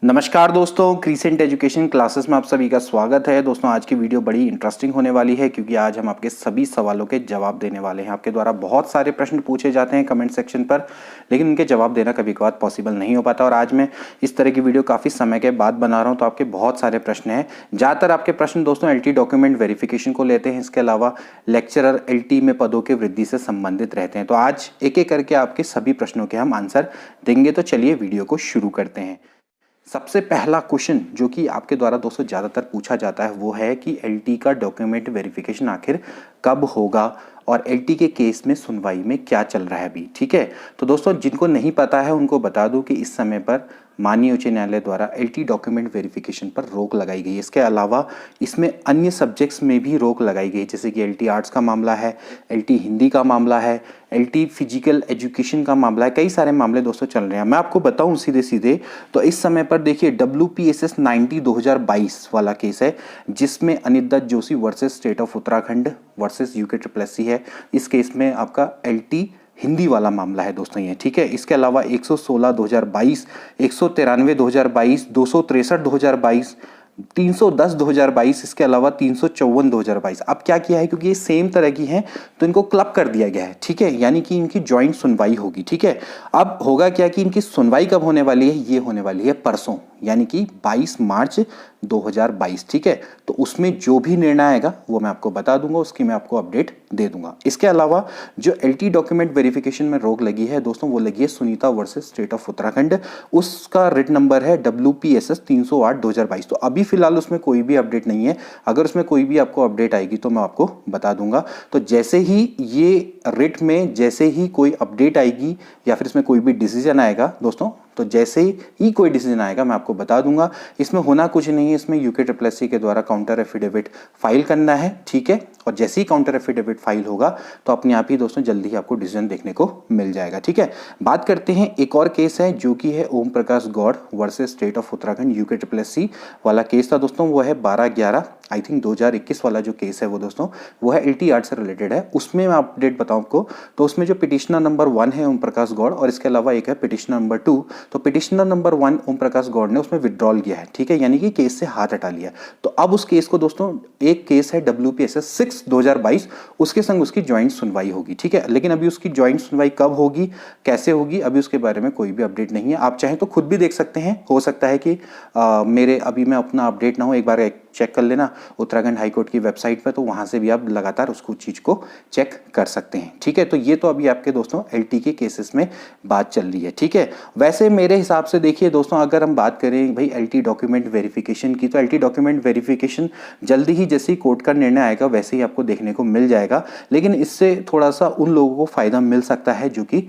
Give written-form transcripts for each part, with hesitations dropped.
नमस्कार दोस्तों, crescent education classes में आप सभी का स्वागत है। दोस्तों आज की वीडियो बड़ी इंटरेस्टिंग होने वाली है क्योंकि आज हम आपके सभी सवालों के जवाब देने वाले हैं। आपके द्वारा बहुत सारे प्रश्न पूछे जाते हैं कमेंट सेक्शन पर, लेकिन उनके जवाब देना कभी कभार पॉसिबल नहीं हो पाता और आज मैं इस तरह की वीडियो काफ़ी समय के बाद बना रहा हूँ। तो आपके बहुत सारे प्रश्न हैं। ज़्यादातर आपके प्रश्न दोस्तों LT डॉक्यूमेंट वेरिफिकेशन को लेते हैं। इसके अलावा लेक्चरर LT में पदों के वृद्धि से संबंधित रहते हैं। तो आज एक एक करके आपके सभी प्रश्नों के हम आंसर देंगे। तो चलिए वीडियो को शुरू करते हैं। सबसे पहला क्वेश्चन जो कि आपके द्वारा दोस्तों ज़्यादातर पूछा जाता है वो है कि LT का डॉक्यूमेंट वेरिफिकेशन आखिर कब होगा और LT के केस में सुनवाई में क्या चल रहा है अभी। ठीक है, तो दोस्तों जिनको नहीं पता है उनको बता दूं कि इस समय पर माननीय उच्च न्यायालय द्वारा LT डॉक्यूमेंट वेरिफिकेशन पर रोक लगाई गई है। इसके अलावा इसमें अन्य सब्जेक्ट्स में भी रोक लगाई गई है, जैसे कि LT आर्ट्स का मामला है, LT हिंदी का मामला है, LT फिजिकल एजुकेशन का मामला है। कई सारे मामले दोस्तों चल रहे हैं। मैं आपको बताऊं सीधे सीधे तो इस समय पर देखिए WPSS 90 2022 वाला केस है जिसमें Anit Dutt Joshi versus state of Uttarakhand versus UKSSC है। इस केस में आपका LT हिंदी वाला मामला है दोस्तों ये। ठीक है, इसके अलावा 116 2022, 193 2022, 263 2022, 310 2022, इसके अलावा 354 2022। अब क्या किया है, क्योंकि ये सेम तरह की हैं तो इनको क्लब कर दिया गया है। ठीक है, यानी कि इनकी ज्वाइंट सुनवाई होगी। ठीक है, अब होगा क्या कि इनकी सुनवाई कब होने वाली है, ये होने वाली है परसों, यानी कि 22 मार्च 2022। ठीक है, तो उसमें जो भी निर्णय आएगा वो मैं आपको बता दूंगा, उसकी मैं आपको अपडेट दे दूंगा। इसके अलावा जो LT डॉक्यूमेंट वेरिफिकेशन में रोक लगी है दोस्तों वो लगी है Sunita versus state of Uttarakhand. उसका रिट नंबर है WPSS 308 2022। तो अभी फिलहाल उसमें कोई भी अपडेट नहीं है। अगर उसमें कोई भी आपको अपडेट आएगी तो मैं आपको बता दूंगा। तो जैसे ही ये रिट में जैसे ही कोई अपडेट आएगी या फिर इसमें कोई भी डिसीजन आएगा दोस्तों, तो जैसे ही कोई डिसीजन आएगा मैं आपको बता दूंगा। इसमें होना कुछ नहीं है, इसमें UKSSC के द्वारा काउंटर एफिडेविट फाइल करना है। ठीक है, और जैसे ही काउंटर एफिडेविट फाइल होगा तो अपने आप ही दोस्तों जल्दी ही आपको डिसीजन देखने को मिल जाएगा। ठीक है, बात करते हैं एक और केस है जो कि है Om Prakash Gaur versus state of Uttarakhand UKSSC वाला केस था दोस्तों। वो है 12/11 आई थिंक 2021 वाला जो केस है वो दोस्तों वो है LT आर्ट से रिलेटेड है। उसमें मैं अपडेट बताऊं आपको, तो उसमें जो पिटिशनर नंबर 1 है ओम प्रकाश गौड़ और इसके अलावा एक है पिटिशनर नंबर 2। तो पिटिशनर नंबर 1 ओम प्रकाश गौड़ ने उसमें विड्रॉल किया है। ठीक है, यानी कि केस से हाथ हटा लिया। तो अब उस केस को दोस्तों, एक केस है WPSS 6 2022, उसके संग उसकी ज्वाइंट सुनवाई होगी। ठीक है, लेकिन अभी उसकी ज्वाइंट सुनवाई कब होगी, कैसे होगी, अभी उसके बारे में कोई भी अपडेट नहीं है। आप चाहें तो खुद भी देख सकते हैं, हो सकता है कि मेरे अभी मैं अपना अपडेट ना हो, एक बार चेक कर लेना उत्तराखंड हाईकोर्ट की वेबसाइट पर, तो वहां से भी आप लगातार उसको चीज को चेक कर सकते हैं। ठीक है, तो ये तो अभी आपके दोस्तों LT के केसेस में बात चल रही है। ठीक है, वैसे मेरे हिसाब से देखिए दोस्तों, अगर हम बात करें भाई LT डॉक्यूमेंट वेरिफिकेशन की, तो LT डॉक्यूमेंट वेरिफिकेशन जल्दी ही जैसे ही कोर्ट का निर्णय आएगा वैसे ही आपको देखने को मिल जाएगा। लेकिन इससे थोड़ा सा उन लोगों को फायदा मिल सकता है जो कि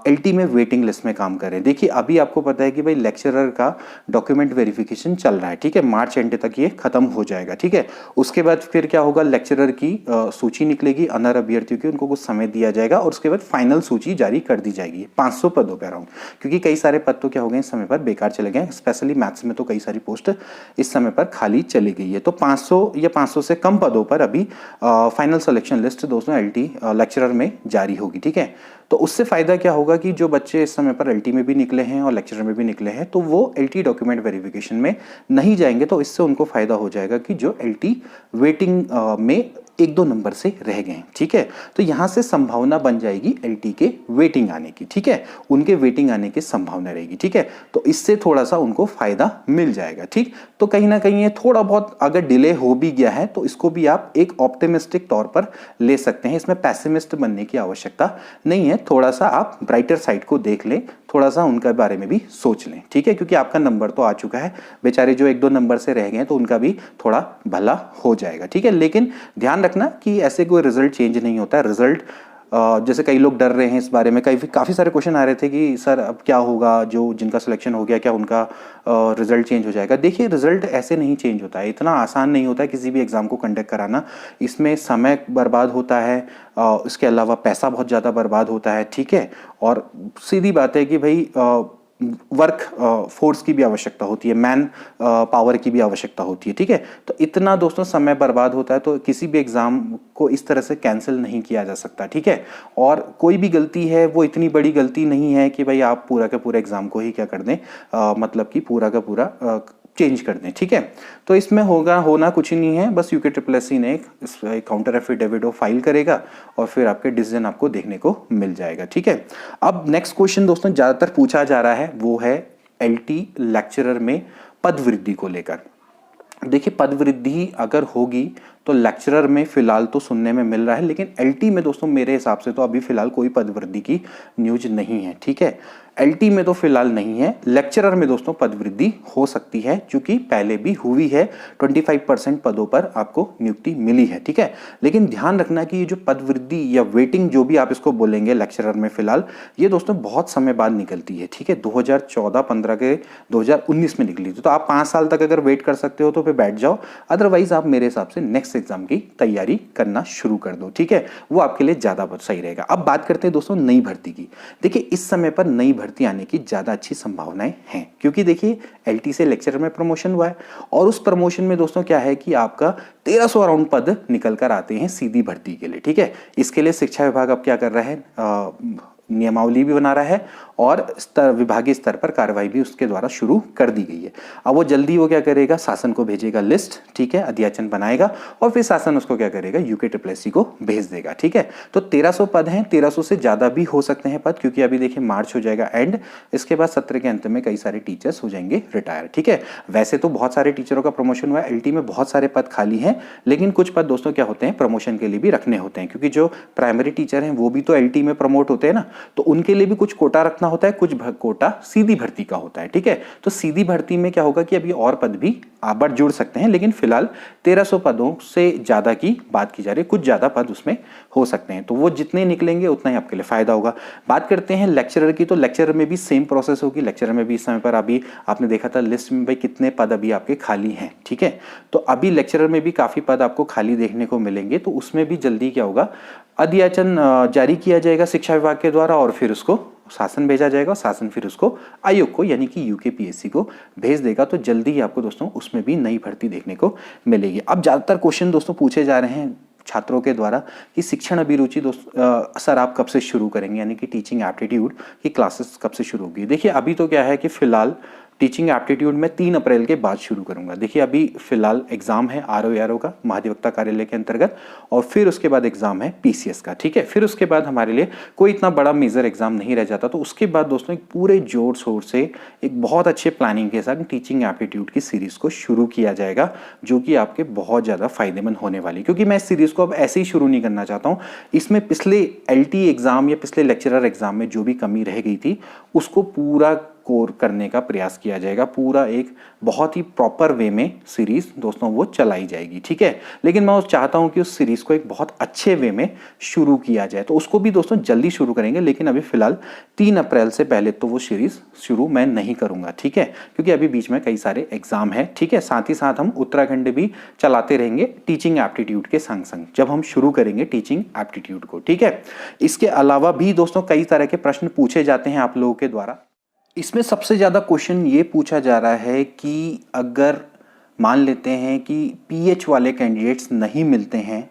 LT में वेटिंग लिस्ट में काम कर रहे हैं। देखिए अभी आपको पता है कि भाई लेक्चरर का डॉक्यूमेंट वेरिफिकेशन चल रहा है। ठीक है, मार्च एंड तक ये खत्म हो जाएगा। ठीक है, उसके बाद फिर क्या होगा, लेक्चरर की सूची निकलेगी अनर अभ्यर्थियों की, उनको कुछ समय दिया जाएगा और उसके बाद फाइनल सूची जारी कर दी जाएगी 500 पदों पर अराउंड, क्योंकि कई सारे पद तो क्या हो गए इस समय पर बेकार चले गए। स्पेशली मैथ्स में तो कई सारी पोस्ट इस समय पर खाली चली गई है। तो 500 या 500 से कम पदों पर अभी फाइनल सिलेक्शन लिस्ट दोस्तों LT लेक्चरर में जारी होगी। ठीक है, तो उससे फायदा क्या होगा कि जो बच्चे इस समय पर LT में भी निकले हैं और लेक्चरर में भी निकले हैं तो वो LT डॉक्यूमेंट वेरिफिकेशन में नहीं जाएंगे। तो इससे उनको फायदा हो जाएगा कि जो LT वेटिंग में 1-2 नंबर से रह गए। ठीक है, तो यहां से संभावना बन जाएगी LT के वेटिंग आने की। ठीक है, उनके वेटिंग आने की संभावना रहेगी। ठीक है, तो इससे थोड़ा सा उनको फायदा मिल जाएगा। ठीक, तो कहीं ना कहीं ये थोड़ा बहुत अगर डिले हो भी गया है तो इसको भी आप एक ऑप्टिमिस्टिक तौर पर ले सकते हैं। इसमें पैसिमिस्ट बनने की आवश्यकता नहीं है। थोड़ा सा आप ब्राइटर साइड को देख लें, थोड़ा सा उनके बारे में भी सोच लें। ठीक है, क्योंकि आपका नंबर तो आ चुका है, बेचारे जो 1-2 नंबर से रह गए तो उनका भी थोड़ा भला हो जाएगा। ठीक है, लेकिन ध्यान रखना कि ऐसे कोई रिजल्ट चेंज नहीं होता है। रिजल्ट जैसे कई लोग डर रहे हैं इस बारे में, काफ़ी सारे क्वेश्चन आ रहे थे कि सर अब क्या होगा, जो जिनका सिलेक्शन हो गया क्या उनका रिजल्ट चेंज हो जाएगा। देखिए रिजल्ट ऐसे नहीं चेंज होता है, इतना आसान नहीं होता है किसी भी एग्जाम को कंडक्ट कराना। इसमें समय बर्बाद होता है, इसके अलावा पैसा बहुत ज़्यादा बर्बाद होता है। ठीक है, और सीधी बात है कि भाई वर्क फोर्स की भी आवश्यकता होती है, मैन पावर की भी आवश्यकता होती है, ठीक है। तो इतना दोस्तों समय बर्बाद होता है, तो किसी भी एग्जाम को इस तरह से कैंसिल नहीं किया जा सकता, ठीक है। और कोई भी गलती है वो इतनी बड़ी गलती नहीं है कि भाई आप पूरा का पूरा एग्जाम को ही क्या कर दें, मतलब कि पूरा का पूरा चेंज कर दें, ठीक है। तो इसमें होना कुछ ही नहीं है, बस यूके ट्रिपल एस सी ने एक काउंटर एफिडेविट फाइल करेगा और फिर आपके डिसीजन आपको देखने को मिल जाएगा, ठीक है। अब नेक्स्ट क्वेश्चन दोस्तों ज़्यादातर पूछा जा रहा है वो है एलटी लेक्चरर में पद वृद्धि को लेकर। देखिए, पद वृद्धि अगर होगी तो लेक्चरर में फिलहाल तो सुनने में मिल रहा है, लेकिन एलटी में दोस्तों मेरे हिसाब से तो अभी फिलहाल कोई पद वृद्धि की न्यूज नहीं है, ठीक है। एलटी में तो फिलहाल नहीं है, लेक्चरर में दोस्तों पद वृद्धि हो सकती है, क्योंकि पहले भी हुई है, 25% पदों पर आपको नियुक्ति मिली है, ठीक है। लेकिन ध्यान रखना कि ये जो पद वृद्धि या वेटिंग जो भी आप इसको बोलेंगे लेक्चरर में, फिलहाल ये दोस्तों बहुत समय बाद निकलती है, ठीक है। 2014-15 के 2019 में निकली थी, तो आप 5 साल तक अगर वेट कर सकते हो तो फिर बैठ जाओ, अदरवाइज आप मेरे हिसाब से नेक्स्ट एग्जाम की तैयारी करना शुरू कर दो, ठीक है। वो आपके लिए ज्यादा सही रहेगा। अब बात करते हैं दोस्तों नई भर्ती की। देखिए, इस समय पर नई भर्ती आने की ज्यादा अच्छी संभावनाएं हैं, क्योंकि देखिए एलटी से लेक्चरर में प्रमोशन हुआ है, और उस प्रमोशन में दोस्तों क्या है कि आपका 1300 अराउंड पद निकल कर आते हैं सीधी भर्ती के लिए, ठीक है। इसके लिए शिक्षा विभाग अब क्या कर रहा है, नियमावली भी बना रहा है और विभागीय स्तर पर कार्रवाई भी उसके द्वारा शुरू कर दी गई है। अब वो जल्दी वो क्या करेगा, शासन को भेजेगा लिस्ट, ठीक है, अध्याचन बनाएगा और फिर शासन उसको क्या करेगा, यूके ट्रिपल एस सी को भेज देगा, ठीक है। तो 1300 पद हैं, 1300 से ज्यादा भी हो सकते हैं पद, क्योंकि अभी देखिए मार्च हो जाएगा एंड, इसके बाद सत्र के अंत में कई सारे टीचर्स हो जाएंगे रिटायर, ठीक है। वैसे तो बहुत सारे टीचरों का प्रमोशन हुआ है, एलटी में बहुत सारे पद खाली हैं, लेकिन कुछ पद दोस्तों क्या होते हैं, प्रमोशन के लिए भी रखने होते हैं, क्योंकि जो प्राइमरी टीचर हैं वो भी तो एलटी में प्रमोट होते हैं ना, तो उनके लिए भी कुछ कोटा रखना होता है, कुछ कोटा सीधी भर्ती का होता है, ठीक है। तो सीधी भर्ती में क्या होगा कि अभी और पद भी बढ़ जुड़ सकते हैं, लेकिन फिलहाल 1300 पदों से ज्यादा की बात की जा रही है, कुछ ज्यादा पद उसमें हो सकते हैं, तो वो जितने निकलेंगे उतना ही आपके लिए फायदा होगा। बात करते हैं लेक्चरर की, तो लेक्चरर में भी सेम प्रोसेस होगी। लेक्चरर में भी इस समय पर अभी आपने देखा था लिस्ट में भाई कितने पद अभी आपके खाली हैं, ठीक है। तो अभी लेक्चरर में भी काफी पद आपको खाली देखने को मिलेंगे, तो उसमें भी जल्दी क्या होगा, अध्याचन जारी किया जाएगा शिक्षा विभाग के द्वारा और फिर उसको शासन भेजा जाएगा, शासन फिर उसको आयोग को यानी कि यूकेपीएससी को भेज देगा। तो जल्दी ही आपको दोस्तों उसमें भी नई भर्ती देखने को मिलेगी। अब ज्यादातर क्वेश्चन दोस्तों पूछे जा रहे हैं छात्रों के द्वारा कि शिक्षण अभिरुचि सर आप कब से शुरू करेंगे, यानी कि टीचिंग एप्टीट्यूड की क्लासेस कब से शुरू होगी। देखिए, अभी तो क्या है कि फिलहाल टीचिंग एप्टीट्यूड में 3 अप्रैल के बाद शुरू करूंगा। देखिए, अभी फिलहाल एग्जाम है आरओ का, महाधिवक्ता कार्यालय के अंतर्गत, और फिर उसके बाद एग्जाम है पीसीएस का, ठीक है। फिर उसके बाद हमारे लिए कोई इतना बड़ा मेजर एग्जाम नहीं रह जाता, तो उसके बाद दोस्तों एक पूरे जोर शोर से एक बहुत अच्छे प्लानिंग के साथ टीचिंग एप्टीट्यूड की सीरीज को शुरू किया जाएगा, जो कि आपके बहुत ज्यादा फायदेमंद होने वाली, क्योंकि मैं इस सीरीज को अब ऐसे ही शुरू नहीं करना चाहता हूँ। इसमें पिछले एलटी एग्जाम या पिछले लेक्चरर एग्जाम में जो भी कमी रह गई थी उसको पूरा कोर करने का प्रयास किया जाएगा, पूरा एक बहुत ही प्रॉपर वे में सीरीज दोस्तों वो चलाई जाएगी, ठीक है। लेकिन मैं चाहता हूं कि उस सीरीज को एक बहुत अच्छे वे में शुरू किया जाए, तो उसको भी दोस्तों जल्दी शुरू करेंगे, लेकिन अभी फिलहाल 3 अप्रैल से पहले तो वो सीरीज शुरू मैं नहीं करूंगा, ठीक है, क्योंकि अभी बीच में कई सारे एग्जाम है, ठीक है। साथ ही साथ हम उत्तराखंड भी चलाते रहेंगे टीचिंग एप्टीट्यूड के संग संग, जब हम शुरू करेंगे टीचिंग एप्टीट्यूड को, ठीक है। इसके अलावा भी दोस्तों कई तरह के प्रश्न पूछे जाते हैं आप लोगों के द्वारा। इसमें सबसे ज़्यादा क्वेश्चन ये पूछा जा रहा है कि अगर मान लेते हैं कि पीएच वाले कैंडिडेट्स नहीं मिलते हैं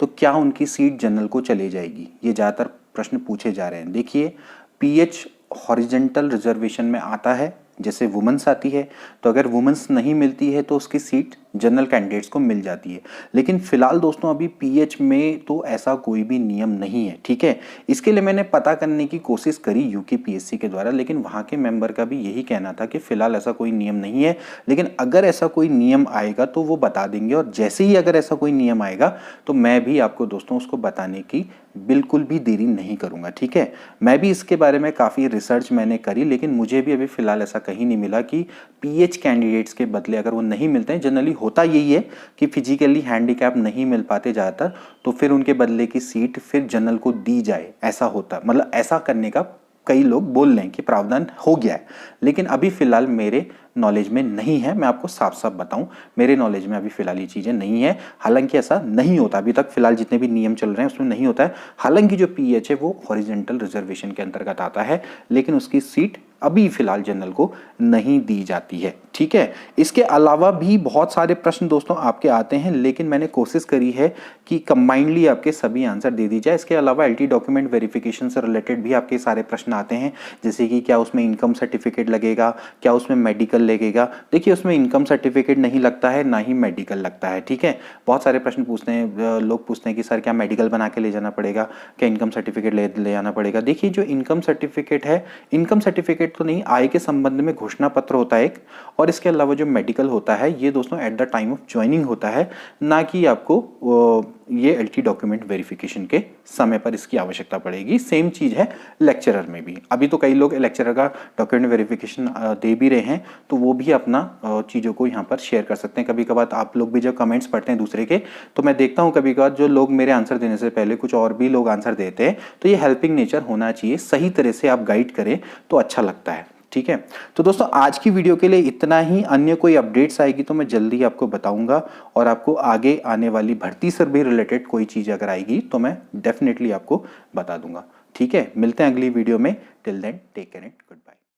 तो क्या उनकी सीट जनरल को चली जाएगी। ये ज़्यादातर प्रश्न पूछे जा रहे हैं। देखिए, पीएच हॉरिजेंटल रिजर्वेशन में आता है, जैसे वुमेन्स आती है, तो अगर वुमेन्स नहीं मिलती है तो उसकी सीट जनरल कैंडिडेट्स को मिल जाती है। लेकिन फिलहाल दोस्तों अभी पीएच में तो ऐसा कोई भी नियम नहीं है, ठीक है। इसके लिए मैंने पता करने की कोशिश करी यूकेपीएससी के द्वारा, लेकिन वहाँ के मेंबर का भी यही कहना था कि फिलहाल ऐसा कोई नियम नहीं है, लेकिन अगर ऐसा कोई नियम आएगा तो वो बता देंगे, और जैसे ही अगर ऐसा कोई नियम आएगा तो मैं भी आपको दोस्तों उसको बताने की बिल्कुल भी देरी नहीं करूंगा, ठीक है। मैं भी इसके बारे में काफ़ी रिसर्च मैंने करी, लेकिन मुझे भी अभी फिलहाल ऐसा कहीं नहीं मिला कि पीएच कैंडिडेट्स के बदले अगर वो नहीं मिलते हैं, जनरली होता यही है कि फिजिकली हैंडीकैप नहीं मिल पाते ज़्यादातर, तो फिर उनके बदले की सीट फिर जनरल को दी जाए, ऐसा होता, मतलब ऐसा करने का कई लोग बोल रहे हैं कि प्रावधान हो गया है, लेकिन अभी फिलहाल मेरे नॉलेज में नहीं है। मैं आपको साफ साफ बताऊं, मेरे नॉलेज में अभी फिलहाल ये चीज़ें नहीं है। हालांकि ऐसा नहीं होता अभी तक, फिलहाल जितने भी नियम चल रहे हैं उसमें नहीं होता है। हालांकि जो पीएच है वो हॉरिजेंटल रिजर्वेशन के अंतर्गत आता है, लेकिन उसकी सीट अभी फिलहाल जनरल को नहीं दी जाती है। ठीक है, इसके अलावा भी बहुत सारे प्रश्न दोस्तों आपके आते हैं, लेकिन मैंने कोशिश करी है कि कंबाइंडली आपके सभी आंसर दे दी जाए। इसके अलावा एलटी डॉक्यूमेंट वेरिफिकेशन से रिलेटेड भी आपके सारे प्रश्न आते हैं, जैसे कि क्या उसमें इनकम सर्टिफिकेट लगेगा, क्या उसमें मेडिकल लगेगा। देखिए उसमें इनकम सर्टिफिकेट नहीं लगता है, ना ही मेडिकल लगता है। ठीक है, बहुत सारे प्रश्न पूछते हैं, लोग पूछते हैं कि सर क्या मेडिकल बना के ले जाना पड़ेगा, क्या इनकम सर्टिफिकेट ले आना पड़ेगा। देखिए जो इनकम सर्टिफिकेट है, इनकम सर्टिफिकेट तो नहीं, आय के संबंध में घोषणा पत्र होता है एक, और इसके अलावा जो मेडिकल होता है ये दोस्तों at the time of joining होता है, ना कि आपको ये एलटी डॉक्यूमेंट वेरिफिकेशन के समय पर इसकी आवश्यकता पड़ेगी। सेम चीज है लेक्चरर में भी। अभी तो कई लोग लेक्चरर का डॉक्यूमेंट वेरिफिकेशन दे भी रहे हैं, तो वो भी अपना चीज़ों को यहाँ पर शेयर कर सकते हैं। कभी कभार आप लोग भी जब कमेंट्स पढ़ते हैं दूसरे के, तो मैं देखता हूँ कभी कभार जो लोग मेरे आंसर देने से पहले कुछ और भी लोग आंसर देते हैं, तो ये हेल्पिंग नेचर होना चाहिए। सही तरह से आप गाइड करें तो अच्छा लगता है। ठीक है, तो दोस्तों आज की वीडियो के लिए इतना ही। अन्य कोई अपडेट्स आएगी तो मैं जल्दी आपको बताऊंगा, और आपको आगे आने वाली भर्ती से भी रिलेटेड कोई चीज़ अगर आएगी तो मैं डेफिनेटली आपको बता दूंगा। ठीक है, मिलते हैं अगली वीडियो में। Till then take care and good bye.